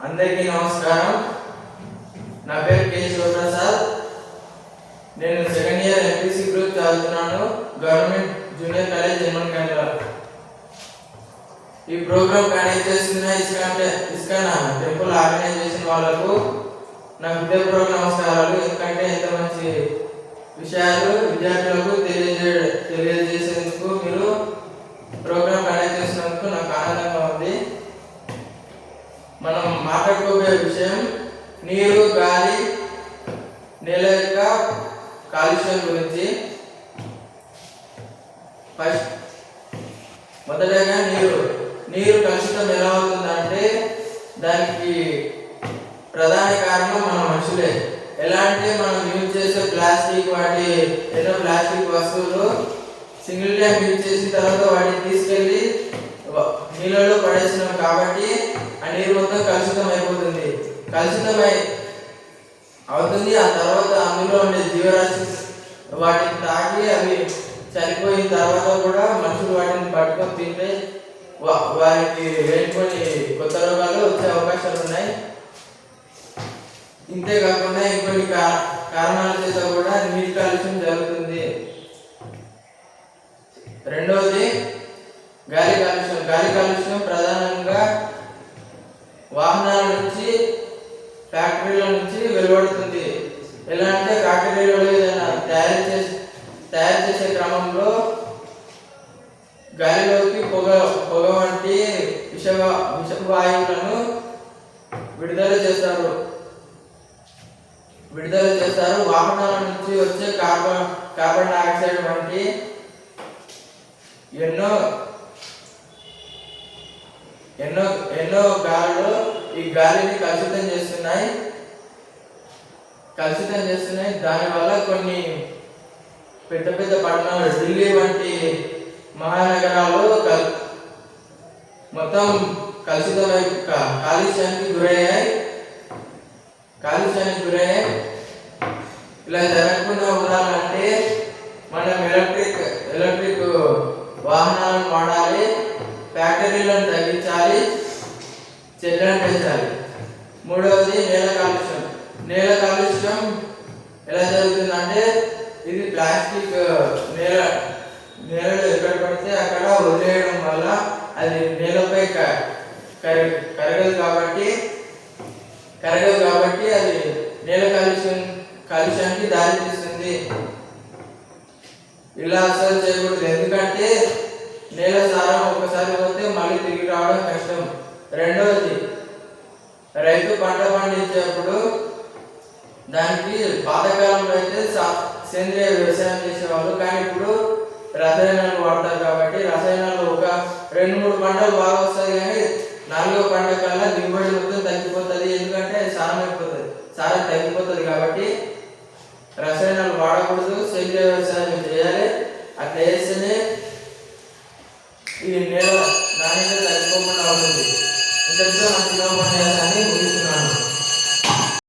అందరికీ నమస్కారం. నా పేరు కె శివప్రసాద్. నేను సెకండ్ ఇయర్ ఎంపీసీ గ్రూప్ చదువుతున్నాను, గవర్నమెంట్ జూనియర్ కాలేజ్ జన్మన్గండ్ల. ఈ ప్రోగ్రామ్ కండక్ట్ చేస్తున్న ఇస్కాన్ టెంపుల్ ఆర్గనైజేషన్ వాళ్ళకు నా హృదయపూర్వక నమస్కారాలు. ఎందుకంటే ఇంత మంచి విషయాలు విద్యార్థులకు తెలియజేసేందుకు మీరు ప్రోగ్రామ్ కండక్ట్ చేసినందుకు నాకు ఆనందంగా ఉంది. మనం మాట్లాడుకోబోయే విషయం నీరు, గాలి, నేల యొక్క కాలుష్యం గురించి. మొదటగా నీరు కలుషితం ఎలా అవుతుందంటే దానికి ప్రధాన కారణం మన మనుషులే. ఎలా అంటే మనం యూజ్ చేసే ప్లాస్టిక్, వాటి ఎన్నో ప్లాస్టిక్ వస్తువులు సింగిల్ టైం యూజ్ చేసిన తర్వాత వాటిని తీసుకెళ్ళి నీళ్ళలో పడేసినాం కాబట్టి ఆ నీరు మొత్తం కలుషితం అయిపోతుంది. అవుతుంది. ఆ తర్వాత అందులో ఉండే జీవరాశి వాటిని తాకి అవి చనిపోయిన తర్వాత కూడా మనుషులు వాటిని పట్టుకొని తింటే వారికి వేడుకొని కొత్త రోగాలు వచ్చే అవకాశాలు ఉన్నాయి. ఇంతేకాకుండా ఇంకొన్ని కారణాల చేత కూడా నీటి కాలుష్యం జరుగుతుంది. రెండవది గాలి కాలుష్యం. గాలి కాలుష్యం ప్రధానంగా వాహనాల నుంచి, ఫ్యాక్టరీల నుంచి వెలువడుతుంది. ఎలా అంటే ఫ్యాక్టరీలలో ఏదైనా తయారు చేసే క్రమంలో గాలిలోకి పొగ వంటి విషవాయువులను విడుదల చేస్తారు. వాహనాల నుంచి వచ్చే కార్బన్ డైఆక్సైడ్ వంటి ఎన్నో గాలులు ఈ గాలిని కలుషితం చేస్తున్నాయి. దానివల్ల కొన్ని పెద్ద పట్టణాలు, ఢిల్లీ వంటి మహానగరాలు మొత్తం కాలుష్యానికి గురయ్యాయి. ఇలా జరగకుండా ఉండాలంటే మనం ఎలక్ట్రిక్ వాహనాలను వాడాలి, ఫ్యాక్టరీలను తగ్గించాలి, చెట్లను పెంచాలి. మూడవది నేల కాలుష్యం ఎలా జరుగుతుందంటే ఇది ప్లాస్టిక్ నేలలో ఎక్కడ పడితే అక్కడ వదిలేయడం వల్ల అది నేలపై కరగదు కాబట్టి అది నేల కాలుష్యానికి దారి తీస్తుంది. ఇలా అసలు చేయకూడదు. ఎందుకంటే నేల సారం ఒకసారి పోతే మళ్ళీ తిరిగి రావడం కష్టం. రెండవది రైతు పంట పండించేప్పుడు దానికి పాతకాలంలో అయితే సేంద్రియ వ్యవసాయం చేసేవాళ్ళు, కానీ ఇప్పుడు రసాయనాలు వాడతారు. కాబట్టి రసాయనాలు ఒక 2-3 పంటలు బాగా వస్తాయి, కానీ 4వ పంట కల్లా దిగుబడి మొత్తం తగ్గిపోతుంది. ఎందుకంటే సారం తగ్గిపోతుంది. కాబట్టి రసాయనాలు వాడకూడదు, సేంద్రియ వ్యవసాయం చేయాలి. అట్లా చేస్తేనే ఈ నేల నాణ్యత తగ్గిపోకుండా ఉంటుంది. ఇంతటితో నాకు